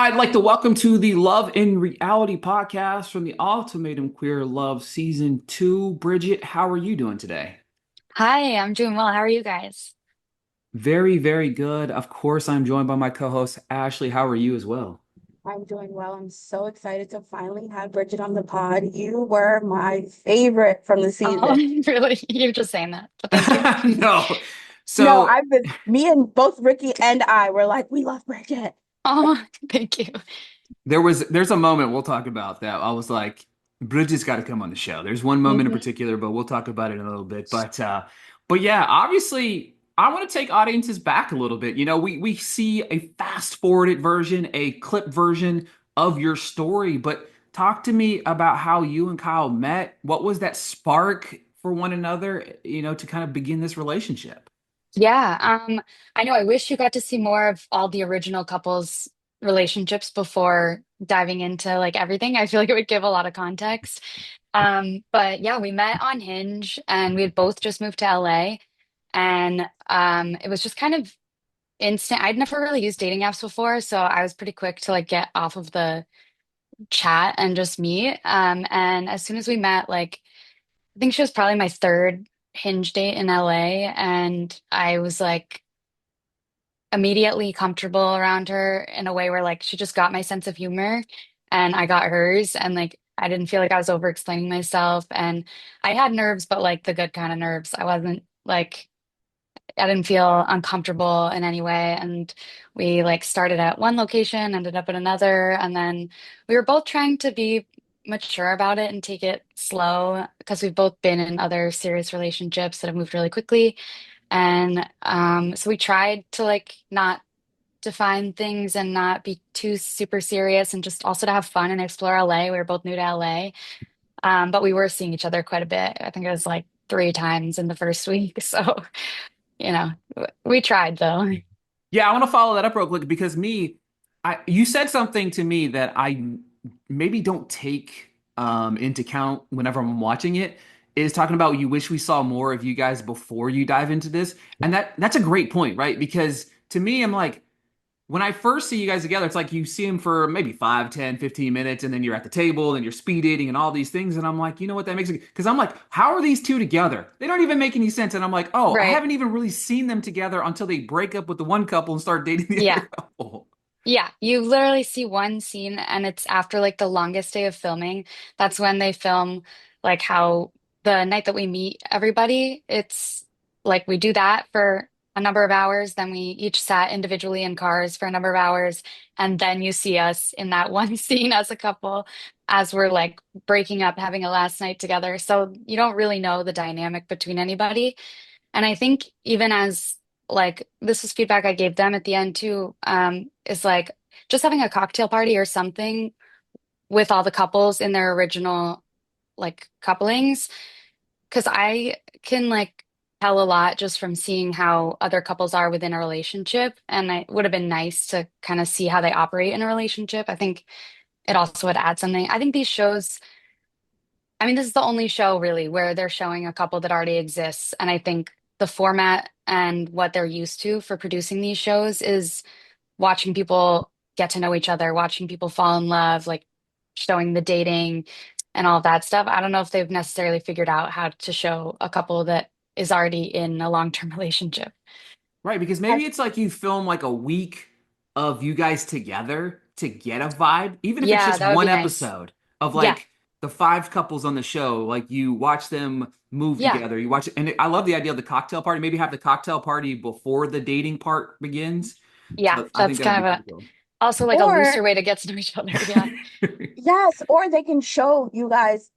I'd like to welcome to the Love in Reality podcast from the Ultimatum Queer Love Season 2. Bridget, how are you doing today? Hi, I'm doing well. How are you guys? Very, very good. Of course, I'm joined by my co-host, Ashley. How are you as well? I'm doing well. I'm so excited to finally have Bridget on the pod. You were my favorite from the Oh, season. really? You're just saying that, but thank you. No. No, So I've been, me and both Ricky and I were like, we love Bridget. Oh, thank you. there's a moment we'll talk about that. I was like, Bridget's got to come on the show. There's one moment in Mhm. particular, but we'll talk about it in a little bit. But yeah, obviously, I want to take audiences back a little bit. We see a fast forwarded version, a clip version of your story, but talk to me about how you and Kyle met. What was that spark for one another, to kind of begin this relationship? Yeah, I know I wish you got to see more of all the original couples' relationships before diving into like everything. I feel like it would give a lot of context. But yeah, we met on Hinge and we had both just moved to LA and it was just kind of instant. I'd never really used dating apps before, so I was pretty quick to like get off of the chat and just meet. And as soon as we met, like, I think she was probably my third Hinge date in LA. And I was like immediately comfortable around her in a way where like she just got my sense of humor and I got hers. And like, I didn't feel like I was over explaining myself. And I had nerves, but like the good kind of nerves. I wasn't like, I didn't feel uncomfortable in any way. And we like started at one location, ended up at another, and then we were both trying to be mature about it and take it slow because we've both been in other serious relationships that have moved really quickly. And so we tried to like not define things and not be too super serious and just also to have fun and explore LA. We were both new to LA. But we were seeing each other quite a bit. I think it was like 3 times in the first week. So you know, we tried though. Yeah, I want to follow that up real quick because you said something to me that I maybe don't take into account whenever I'm watching it. Is talking about you wish we saw more of you guys before you dive into this, and that's a great point, right? Because to me, I'm like, when I first see you guys together, it's like you see him for maybe 5, 10, 15 minutes, and then you're at the table and you're speed dating and all these things. And I'm like, you know what that makes it? Because I'm like, how are these two together? They don't even make any sense. And I'm like, oh, I Right. haven't even really seen them together until they break up with the one couple and start dating the Yeah. other couple. Yeah. You literally see one scene and it's after like the longest day of filming. That's when they film like how the night that we meet everybody, it's like we do that for a number of hours. Then we each sat individually in cars for a number of hours. And then you see us in that one scene as a couple as we're like breaking up, having a last night together. So you don't really know the dynamic between anybody. And I think even as like this was feedback I gave them at the end too, is like just having a cocktail party or something with all the couples in their original like couplings. Because I can like tell a lot just from seeing how other couples are within a relationship. And it would have been nice to kind of see how they operate in a relationship. I think it also would add something. I think these shows, I mean, this is the only show really where they're showing a couple that already exists. And I think the format and what they're used to for producing these shows is watching people get to know each other, watching people fall in love, like showing the dating and all of that stuff. I don't know if they've necessarily figured out how to show a couple that is already in a long-term relationship. Right, because Have, maybe it's like you film like a week of you guys together to get a vibe, even if it's Yeah, just that would be one nice. episode of Yeah. like the five couples on the show, like you watch them move Yeah. together. You watch it, and I love the idea of the cocktail party. Maybe have the cocktail party before the dating part begins. Yeah. So I think That's that would kind be of a pretty cool. also like a or looser way to get to know each other. Yeah. yes, or they can show you guys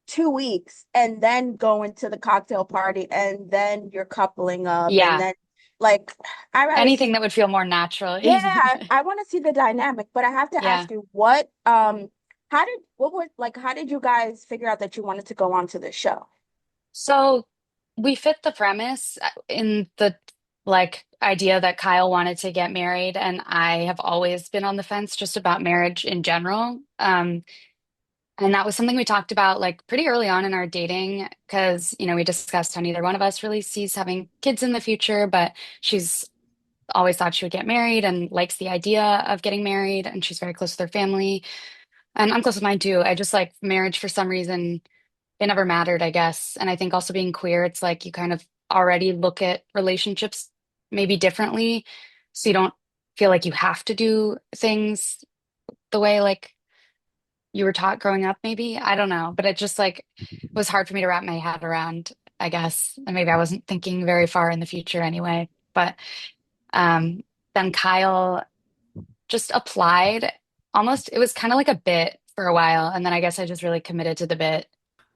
2 weeks and then go into the cocktail party and then you're coupling up and Yeah. then like I rather Anything see, that would feel more natural. yeah, I want to see the dynamic, but I have to Yeah. ask you how did you guys figure out that you wanted to go on to this show? So we fit the premise in the like idea that Kyle wanted to get married, and I have always been on the fence just about marriage in general. And that was something we talked about like pretty early on in our dating because, we discussed how neither one of us really sees having kids in the future, but she's always thought she would get married and likes the idea of getting married, and she's very close with her family. And I'm close with mine too. I just like marriage for some reason, it never mattered, I guess. And I think also being queer, it's like you kind of already look at relationships maybe differently. So you don't feel like you have to do things the way like you were taught growing up, maybe. I don't know. But it just like was hard for me to wrap my head around, I guess. And maybe I wasn't thinking very far in the future anyway. But um then Kyle just applied almost, it was kind of like a bit for a while. And then I guess I just really committed to the bit.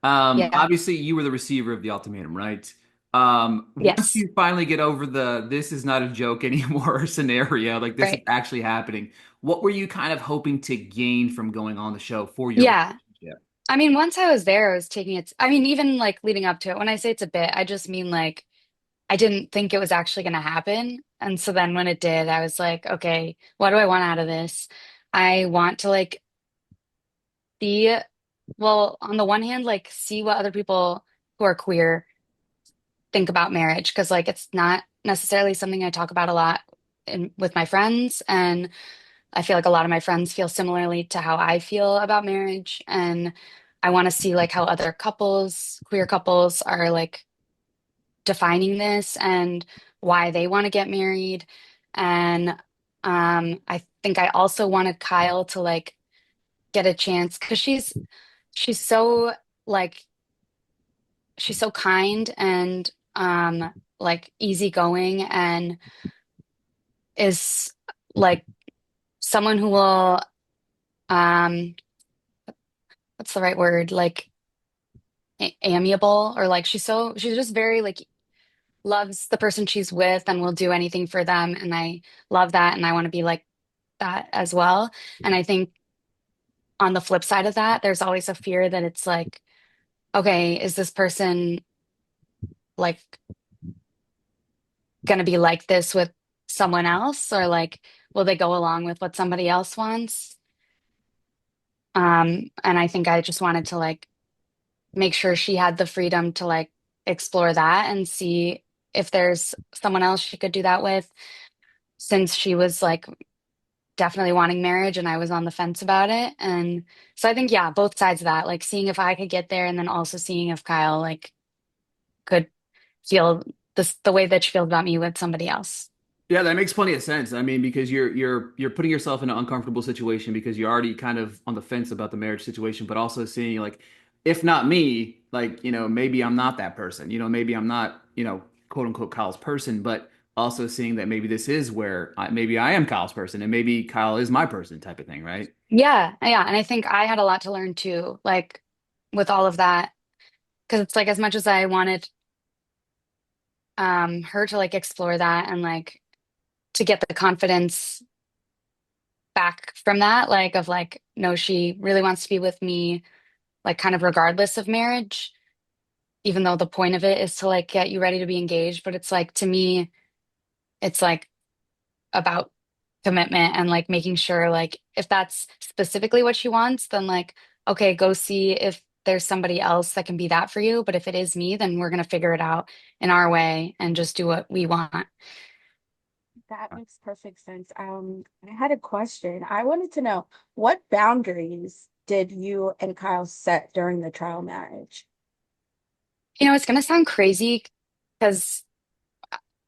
Yeah. Obviously, you were the receiver of the ultimatum, right? Once Yes. you finally get over the this is not a joke anymore scenario, like this is Right. actually happening, what were you kind of hoping to gain from going on the show for your Yeah. relationship? I mean, once I was there, I was taking it. I mean, even like leading up to it, when I say it's a bit, I just mean like I didn't think it was actually going to happen. And so then when it did, I was like, okay, what do I want out of this? I want to like be, well, on the one hand, like see what other people who are queer think about marriage, because like it's not necessarily something I talk about a lot with my friends. And I feel like a lot of my friends feel similarly to how I feel about marriage. And I want to see like how other couples, queer couples, are like defining this and why they want to get married. And I think I also wanted Kyle to like get a chance because she's so like she's so kind and like easygoing and is like someone who will um what's the right word? Like amiable, or like she's just very like loves the person she's with and will do anything for them. And I love that. And I want to be like that as well. And I think on the flip side of that, there's always a fear that it's like, okay, is this person like going to be like this with someone else? Or like, will they go along with what somebody else wants? And I think I just wanted to like make sure she had the freedom to like explore that and see if there's someone else she could do that with, since she was like definitely wanting marriage and I was on the fence about it. And so I think, yeah, both sides of that, like seeing if I could get there and then also seeing if Kyle like could feel the way that she feels about me with somebody else. Yeah, that makes plenty of sense. I mean, because you're putting yourself in an uncomfortable situation because you're already kind of on the fence about the marriage situation, but also seeing like, if not me, like, maybe I'm not that person. Maybe I'm not, quote unquote Kyle's person, but also seeing that maybe this is where maybe I am Kyle's person and maybe Kyle is my person type of thing, right? Yeah, yeah. And I think I had a lot to learn too, like with all of that. Because it's like as much as I wanted her to like explore that and like to get the confidence back from that, like of like, no, she really wants to be with me, like kind of regardless of marriage, even though the point of it is to like get you ready to be engaged. But it's like to me, it's like about commitment and like making sure like if that's specifically what she wants, then like, okay, go see if there's somebody else that can be that for you. But if it is me, then we're gonna figure it out in our way and just do what we want. That makes perfect sense. I had a question. I wanted to know what boundaries did you and Kyle set during the trial marriage? It's gonna sound crazy because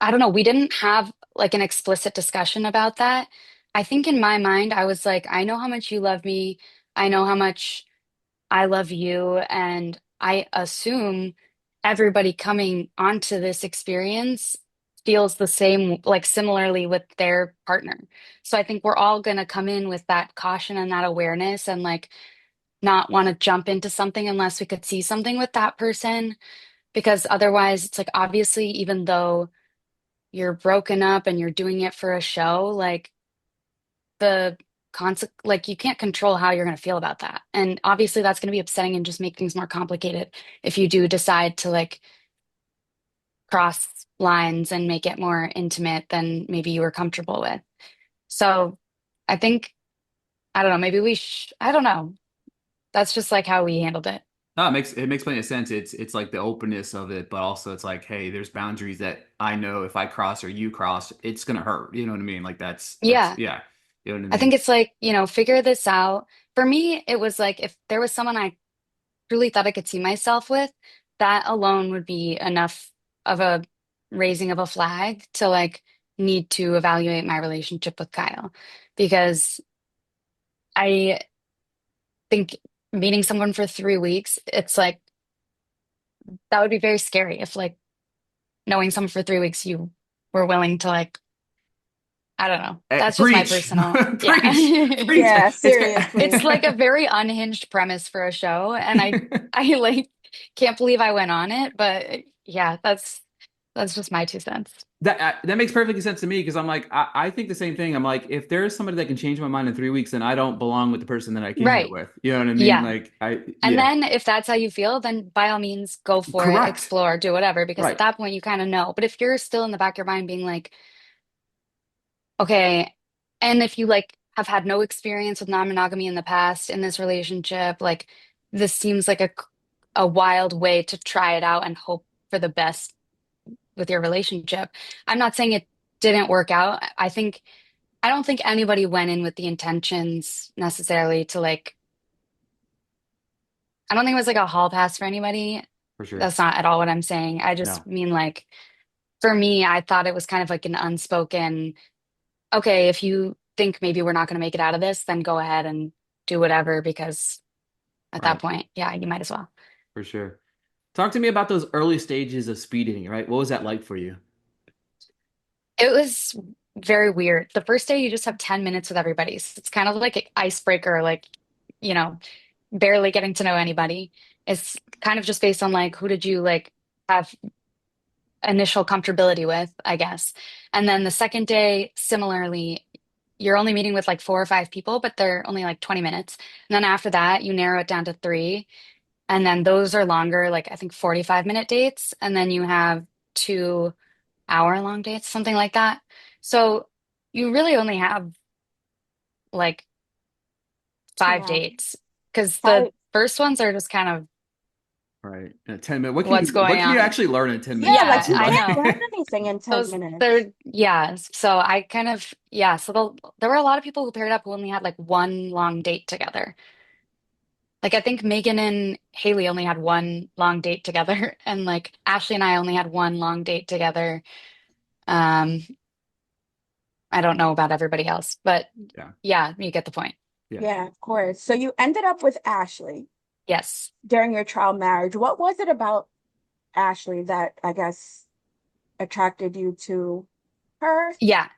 I don't know, we didn't have like an explicit discussion about that. I think in my mind, I was like, I know how much you love me. I know how much I love you. And I assume everybody coming onto this experience feels the same, like similarly with their partner. So I think we're all going to come in with that caution and that awareness and like not want to jump into something unless we could see something with that person. Because otherwise, it's like obviously, even though you're broken up and you're doing it for a show, like the concept, like you can't control how you're going to feel about that. And obviously that's going to be upsetting and just make things more complicated if you do decide to like cross lines and make it more intimate than maybe you were comfortable with. So I think, I don't know, maybe I don't know. That's just like how we handled it. No, it makes plenty of sense. It's like the openness of it, but also it's like, hey, there's boundaries that I know if I cross or you cross, it's gonna hurt. You know what I mean? Like that's Yeah. yeah. You know what I I think mean? it's like, figure this out. For me, it was like if there was someone I truly thought I could see myself with, that alone would be enough of a raising of a flag to like need to evaluate my relationship with Kyle. Because I think meeting someone for 3 weeks, it's like that would be very scary if like knowing someone for 3 weeks you were willing to like, I don't know. That's just my Preach, personal, preach, yeah. preach. Yeah, It's It's seriously. like a very unhinged premise for a show, and I like can't believe I went on it, but yeah, that's just my 2 cents. that makes perfect sense to me because I'm like I think the same thing. I'm like if there's somebody that can change my mind in 3 weeks, then I don't belong with the person that I came here Right. with. You know what I mean? Yeah. Like I And yeah, then if that's how you feel, then by all means go for it, correct. explore, do whatever, because at Right. that point you kind of know. But if you're still in the back of your mind being like, okay, and if you like have had no experience with non-monogamy in the past in this relationship, like this seems like a wild way to try it out and hope for the best with your relationship. I'm not saying it didn't work out. I don't think anybody went in with the intentions necessarily to like, I don't think it was like a hall pass for anybody. For sure. That's not at all what I'm saying. I just No. mean like for me, I thought it was kind of like an unspoken, okay, if you think maybe we're not going to make it out of this, then go ahead and do whatever because at that Right. point, yeah, you might as well. For sure. Talk to me about those early stages of speed dating, right? What was that like for you? It was very weird. The first day, you just have 10 minutes with everybody. So it's kind of like an icebreaker, like, you know, barely getting to know anybody. It's kind of just based on like, who did you like have initial comfortability with, I guess. And then the second day, similarly, you're only meeting with like 4 or 5 people, but they're only like 20 minutes. And then after that, you narrow it down to three. And then those are longer, like I think 45-minute dates. And then you have 2 hour long dates, something like that. So you really only have like Two 5 hours. dates because the How, first ones are just kind of Right. In 10 minutes. what's What going can you on. actually learn in 10 minutes, yeah, like Yeah, you honestly? I Like can't know. learn anything in 10 Those minutes. they're yeah. So I kind of yeah. So there were a lot of people who paired up who only had like one long date together. Like I think Megan and Haley only had one long date together, and like Ashley and I only had one long date together. Um, I don't know about everybody else, but yeah. yeah, you get the point. Yeah. Yeah, of course. So you ended up with Ashley Yes. during your trial marriage. What was it about Ashley that I guess attracted you to her? Yeah.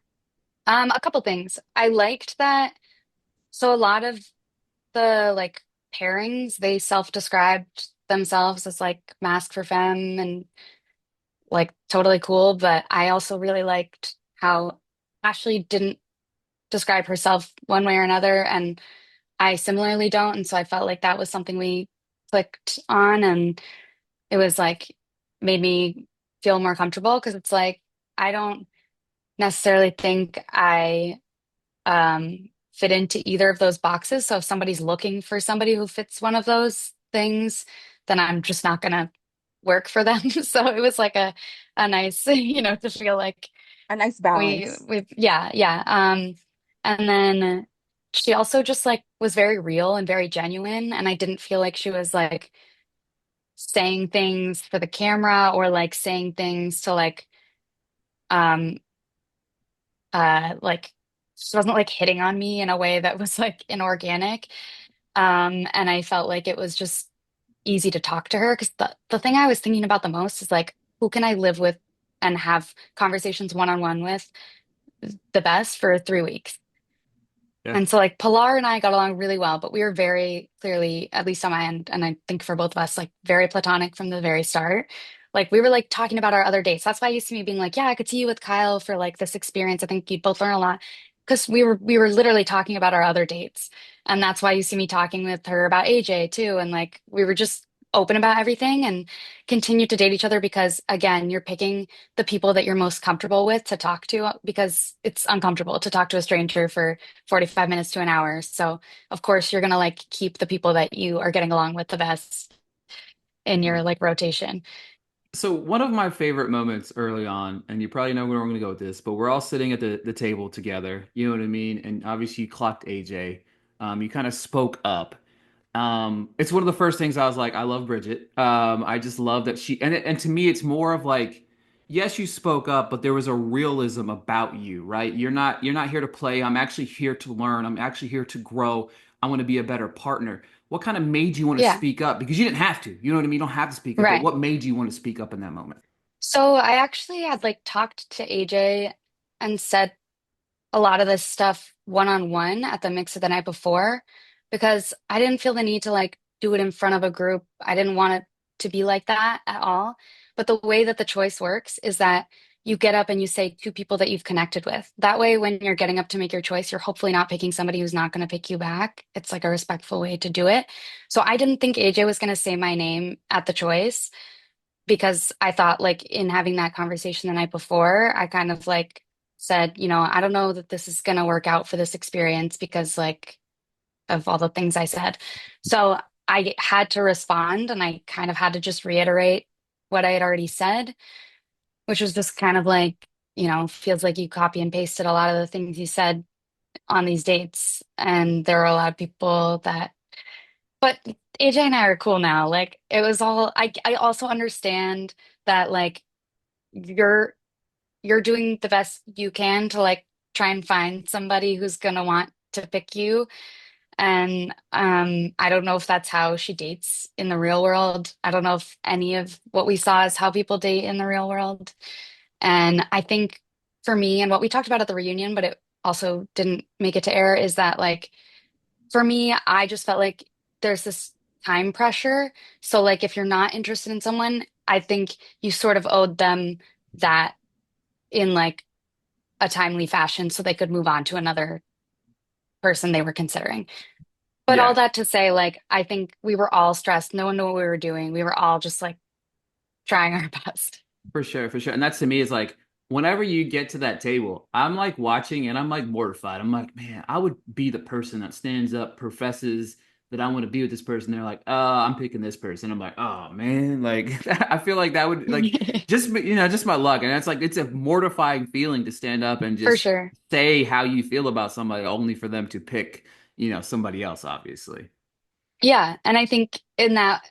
A couple things. I liked that. So a lot of the like pairings, they self-described themselves as like masc for femme and like totally cool. But I also really liked how Ashley didn't describe herself one way or another, and I similarly don't. And so I felt like that was something we clicked on, and it was like made me feel more comfortable because it's like I don't necessarily think I fit into either of those boxes. So if somebody's looking for somebody who fits one of those things, then I'm just not gonna work for them. So it was like a nice, to feel like A nice we balance. we yeah, yeah. And then she also just like was very real and very genuine, and I didn't feel like she was like saying things for the camera or like saying things to um like she wasn't like hitting on me in a way that was like inorganic. And I felt like it was just easy to talk to her because the thing I was thinking about the most is like, who can I live with and have conversations one-on-one with the best for 3 weeks? Yeah. And so like Pilar and I got along really well, but we were very clearly, at least on my end, and I think for both of us, like very platonic from the very start. Like we were like talking about our other dates. That's why you see me being like, yeah, I could see you with Kyle for like this experience. I think you'd both learn a lot. Because we were literally talking about our other dates. And that's why you see me talking with her about AJ too. And like we were just open about everything and continued to date each other because again, you're picking the people that you're most comfortable with to talk to because it's uncomfortable to talk to a stranger for 45 minutes to an hour. So, of course, you're going to like keep the people that you are getting along with the best. in your like rotation. So one of my favorite moments early on, and you probably know where I'm going to go with this, but we're all sitting at the table together. You know what I mean? And obviously you clocked AJ. You kind of spoke up. It's one of the first things I was like, I love Bridget. I just love that and to me, it's more of like, yes, you spoke up, but there was a realism about you, right? You're not here to play. I'm actually here to learn. I'm actually here to grow. I want to be a better partner. What kind of made you want to Yeah, speak up? Because you didn't have to. You know what I mean? You don't have to speak up, but right. what made you want to speak up in that moment? So I actually had like talked to AJ and said a lot of this stuff one on one at the mix of the night before because I didn't feel the need to like do it in front of a group. I didn't want it to be like that at all. But the way that the choice works is that you get up and you say two people that you've connected with. That way, when you're getting up to make your choice, you're hopefully not picking somebody who's not going to pick you back. It's like a respectful way to do it. So I didn't think AJ was going to say my name at the choice because I thought like in having that conversation the night before, I kind of like said, I don't know that this is going to work out for this experience because like of all the things I said. So I had to respond and I kind of had to just reiterate what I had already said, which was just kind of like, feels like you copy and pasted a lot of the things you said on these dates. And there were a lot of people that, but AJ and I are cool now. Like it was all, I also understand that like you're you're doing the best you can to like try and find somebody who's gonna want to pick you. And I don't know if that's how she dates in the real world. I don't know if any of what we saw is how people date in the real world. And I think for me, and what we talked about at the reunion, but it also didn't make it to air, is that like for me, I just felt like there's this time pressure. So like if you're not interested in someone, I think you sort of owed them that in like a timely fashion so they could move on to another person they were considering. But all Yeah. that to say, like, I think we were all stressed. No one knew what we were doing. We were all just like trying our best. For sure, for sure. And that's to me is like whenever you get to that table, I'm like watching and I'm like mortified. I'm like, man, I would be the person that stands up, professes that I want to be with this person. They're like, I'm picking this person. I'm like, oh man, like I feel like that would like just my luck. And it's like it's a mortifying feeling to stand up and For just sure. say how you feel about somebody only for them to pick, somebody else, obviously. Yeah. And I think in that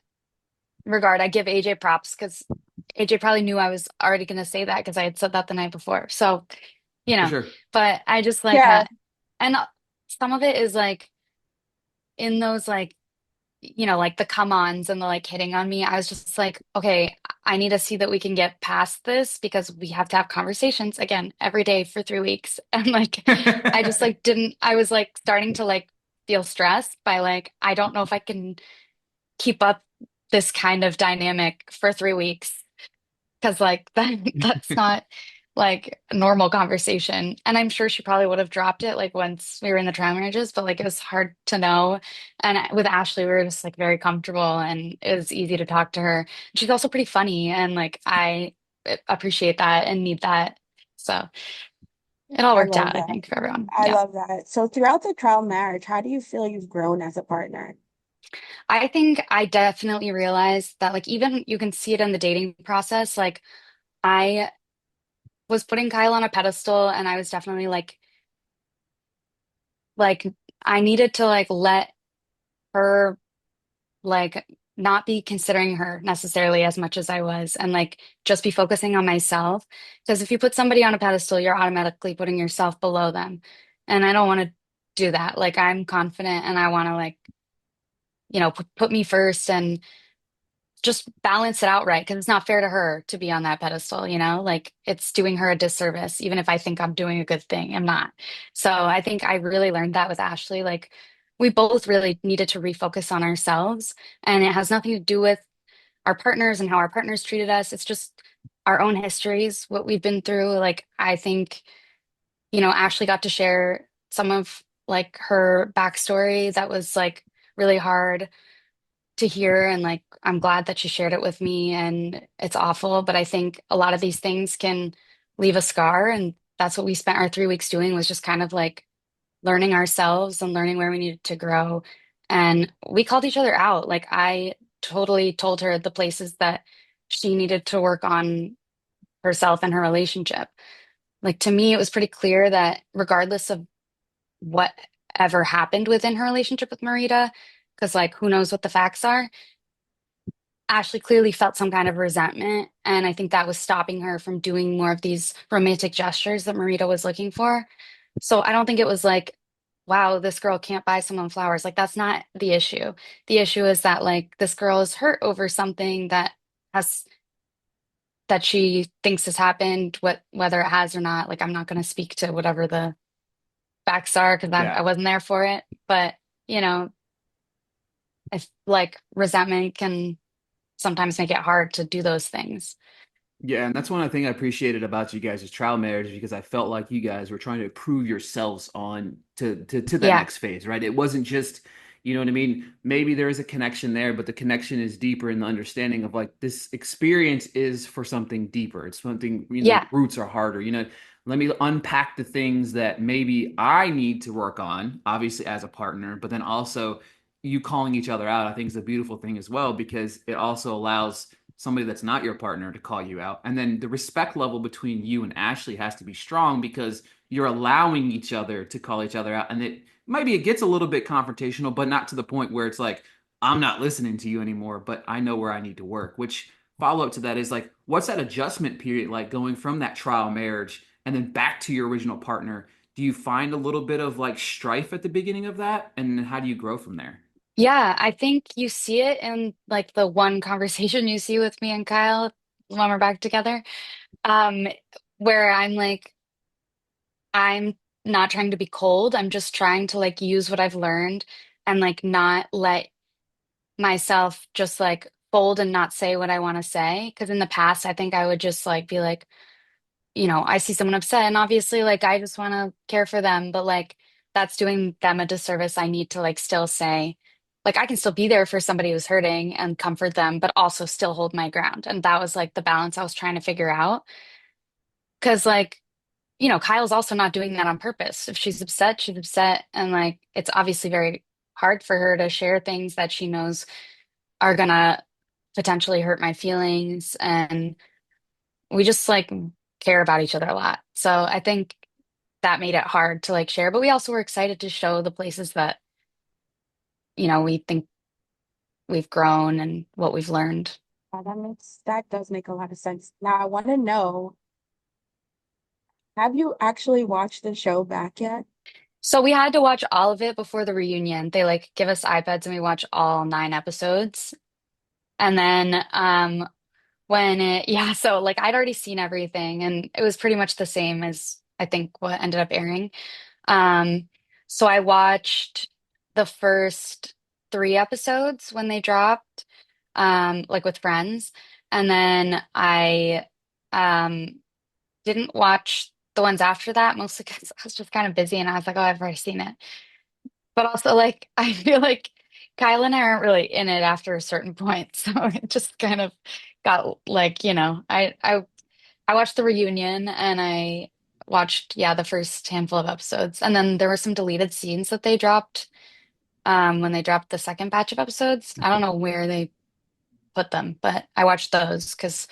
regard, I give AJ props because AJ probably knew I was already going to say that because I had said that the night before. So, you For know, sure. but I just like, Yeah, and some of it is like in those like like the come-ons and the like hitting on me, I was just like, okay, I need to see that we can get past this because we have to have conversations again every day for 3 weeks. And like, I just like didn't, I was like starting to like feel stressed by like, I don't know if I can keep up this kind of dynamic for 3 weeks because like that's not like a normal conversation. And I'm sure she probably would have dropped it like once we were in the trial marriages, but like it was hard to know. And with Ashley, we were just like very comfortable and it was easy to talk to her. She's also pretty funny and like I appreciate that and need that. So it all I worked love out, I that. think, for everyone. I Yeah. love that. So throughout the trial marriage, how do you feel you've grown as a partner? I think I definitely realized that like even you can see it in the dating process. Like I was putting Kyle on a pedestal and I was definitely like I needed to like let her like not be considering her necessarily as much as I was and like just be focusing on myself. Because if you put somebody on a pedestal, you're automatically putting yourself below them. And I don't want to do that. Like I'm confident and I want to like, put me first and just balance it out right because it's not fair to her to be on that pedestal, like it's doing her a disservice, even if I think I'm doing a good thing, I'm not. So I think I really learned that with Ashley. Like we both really needed to refocus on ourselves, and it has nothing to do with our partners and how our partners treated us. It's just our own histories, what we've been through. Like I think, Ashley got to share some of like her backstory that was like really hard to hear and like I'm glad that she shared it with me and it's awful, but I think a lot of these things can leave a scar and that's what we spent our 3 weeks doing was just kind of like learning ourselves and learning where we needed to grow. And we called each other out. Like I totally told her the places that she needed to work on herself and her relationship. Like to me, it was pretty clear that regardless of whatever happened within her relationship with Marita, because like who knows what the facts are, Ashley clearly felt some kind of resentment. And I think that was stopping her from doing more of these romantic gestures that Marita was looking for. So I don't think it was like, wow, this girl can't buy someone flowers. Like that's not the issue. The issue is that like this girl is hurt over something has that she thinks has happened, whether it has or not. Like I'm not going to speak to whatever the facts are because I Yeah. wasn't there for it. But you know, if like resentment can sometimes make it hard to do those things. Yeah, and that's one of the things I appreciated about you guys' trial marriage because I felt like you guys were trying to prove yourselves on to that Yeah. next phase, right? It wasn't just, you know what I mean? Maybe there is a connection there, but the connection is deeper in the understanding of like this experience is for something deeper. It's something, the Yeah. roots are harder. Let me unpack the things that maybe I need to work on, obviously as a partner, but then also you calling each other out, I think is a beautiful thing as well because it also allows somebody that's not your partner to call you out. And then the respect level between you and Ashley has to be strong because you're allowing each other to call each other out. And it gets a little bit confrontational, but not to the point where it's like, I'm not listening to you anymore, but I know where I need to work. Which follow up to that is like, what's that adjustment period like going from that trial marriage and then back to your original partner? Do you find a little bit of like strife at the beginning of that? And how do you grow from there? Yeah, I think you see it in like the one conversation you see with me and Kyle when we're back together. Um, where I'm like, I'm not trying to be cold. I'm just trying to like use what I've learned and like not let myself just like fold and not say what I want to say. Because in the past, I think I would just like be like, I see someone upset and obviously like I just want to care for them, but like that's doing them a disservice. I need to like still say, like I can still be there for somebody who's hurting and comfort them, but also still hold my ground. And that was like the balance I was trying to figure out. Because like, Kyle's also not doing that on purpose. If she's upset, she's upset. And like it's obviously very hard for her to share things that she knows are gonna potentially hurt my feelings. And we just like care about each other a lot. So I think that made it hard to like share, but we also were excited to show the places that, we think we've grown and what we've learned. That does make a lot of sense. Now I want to know, have you actually watched the show back yet? So we had to watch all of it before the reunion. They like give us iPads and we watch all 9 episodes. And then so like I'd already seen everything and it was pretty much the same as I think what ended up airing. Um, so I watched the first 3 episodes when they dropped, like with friends, and then I um didn't watch the ones after that, mostly because I was just kind of busy and I was like, oh, I've already seen it. But also like I feel like Kyle and I aren't really in it after a certain point, so it just kind of got like, I watched the reunion and I watched, yeah, the first handful of episodes. And then there were some deleted scenes that they dropped when they dropped the second batch of episodes. I don't know where they put them, but I watched those because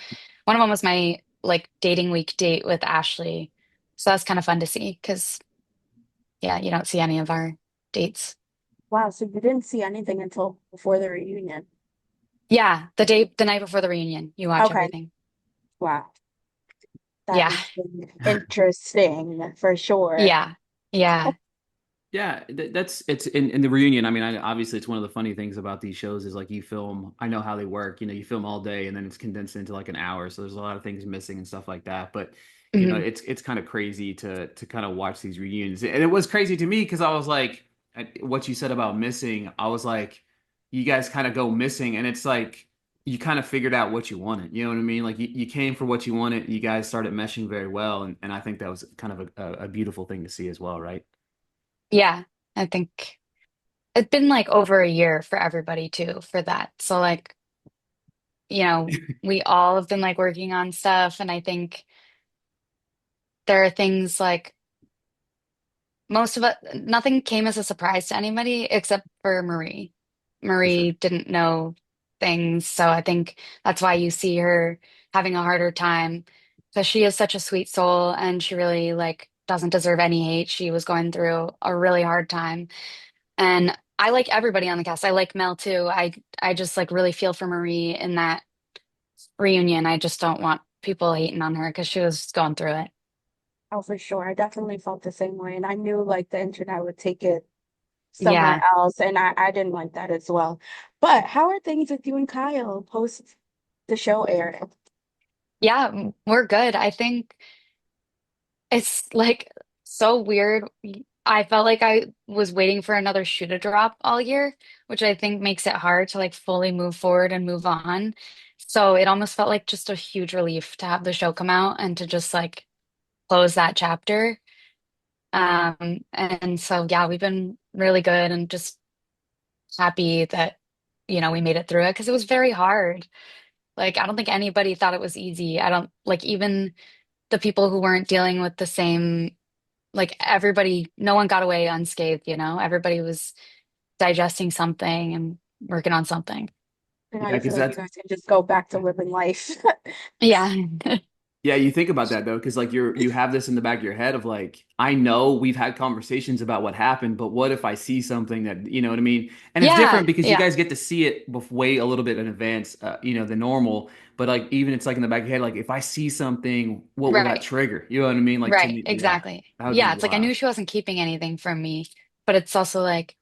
one of them was my like dating week date with Ashley. So that's kind of fun to see because, yeah, you don't see any of our dates. Wow, so you didn't see anything until before the reunion. Yeah, the night before the reunion, you watch Okay. everything. Wow. That Yeah, must be interesting for sure. yeah, yeah. Yeah, that's it's in the reunion. I mean, obviously it's one of the funny things about these shows is like you film. I know how they work. You film all day and then it's condensed into like an hour. So there's a lot of things missing and stuff like that. But Mhm. it's kind of crazy to kind of watch these reunions. And it was crazy to me because I was like, what you said about missing. I was like, you guys kind of go missing, and it's like you kind of figured out what you wanted. You know what I mean? Like you came for what you wanted. You guys started meshing very well, and I think that was kind of a beautiful thing to see as well, right? Yeah, I think. It's been like over a year for everybody too for that. So like, we all have been like working on stuff and I think there are things like most of it nothing came as a surprise to anybody except for Marie. For sure. Marie didn't know things. So I think that's why you see her having a harder time because she is such a sweet soul and she really like doesn't deserve any hate. She was going through a really hard time. And I like everybody on the cast. I like Mel too. I just like really feel for Marie in that reunion. I just don't want people hating on her because she was going through it. Oh, for sure. I definitely felt the same way. And I knew like the internet would take it somewhere Yeah. else. And I didn't like that as well. But how are things with you and Kyle post the show airing? Yeah, we're good. I think it's like so weird. I felt like I was waiting for another shoe to drop all year, which I think makes it hard to like fully move forward and move on. So it almost felt like just a huge relief to have the show come out and to just like close that chapter. And so yeah, we've been really good and just happy that, we made it through it because it was very hard. Like I don't think anybody thought it was easy. I don't like even the people who weren't dealing with the same, like everybody, no one got away unscathed, Everybody was digesting something and working on something. And now Yeah, you feel because like you that's guys can just go back to living life. Yeah. yeah, you think about that though, because like you have this in the back of your head of like, I know we've had conversations about what happened, but what if I see something that, you know what I mean? And it's Yeah. different because you Yeah. guys get to see it way a little bit in advance, than normal. But like even it's like in the back of your head, like if I see something, what will that Right. trigger? You know what I mean? Like to Right. me, yeah, Exactly. that would be Yeah. It's like I wild. knew she wasn't keeping anything from me, but it's also like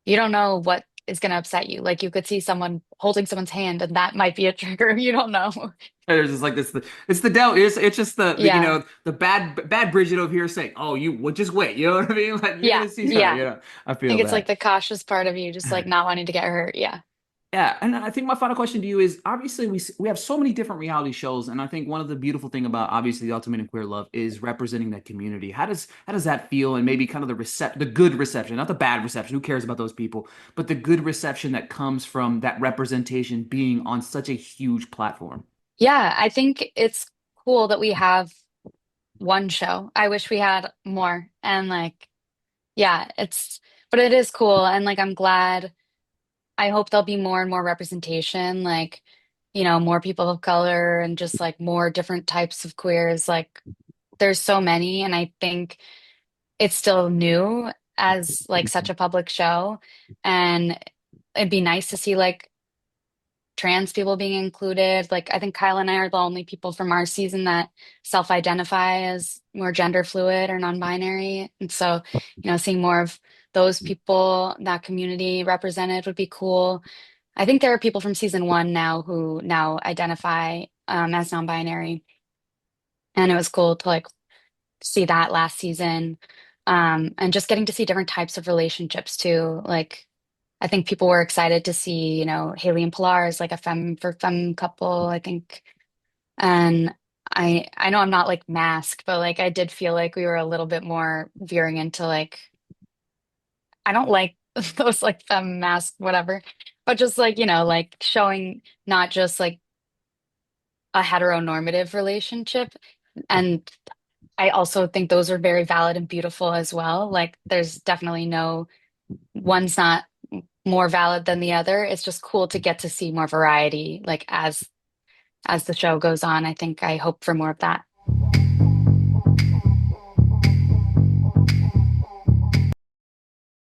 you don't know what is going to upset you. Like you could see someone holding someone's hand and that might be a trigger. You don't know. There's just like this, it's the doubt. It's just the Yeah. the bad Bridget over here saying, "Oh, you well, just wait." You know what I mean? Like you're Yeah. gonna see her. Yeah. You know, I I feel think it's like that. the cautious part of you just like not wanting to get hurt. Yeah. Yeah, and I think my final question to you is obviously we have so many different reality shows, and I think one of the beautiful thing about obviously the Ultimate and Queer Love is representing that community. How does that feel, and maybe kind of the good reception, not the bad reception. Who cares about those people? But the good reception that comes from that representation being on such a huge platform. Yeah. I think it's cool that we have one show. I wish we had more. And like, yeah, but it is cool. And like, I'm glad. I hope there'll be more and more representation, like, more people of color and just like more different types of queers. Like, there's so many. And I think it's still new as like such a public show. And it'd be nice to see like trans people being included. Like, I think Kyle and I are the only people from our season that self-identify as more gender fluid or non-binary. And so, seeing more of those people, that community represented would be cool. I think there are people from season one now who now identify as non-binary, and it was cool to like see that last season, and just getting to see different types of relationships too. Like, I think people were excited to see, Haley and Pilar as like a femme for femme couple. I think, and I know I'm not like masked, but like I did feel like we were a little bit more veering into like I don't like those like femme mask whatever, but just like like showing not just like a heteronormative relationship. And I also think those are very valid and beautiful as well. Like there's definitely no one's not more valid than the other. It's just cool to get to see more variety like as the show goes on. I think I hope for more of that.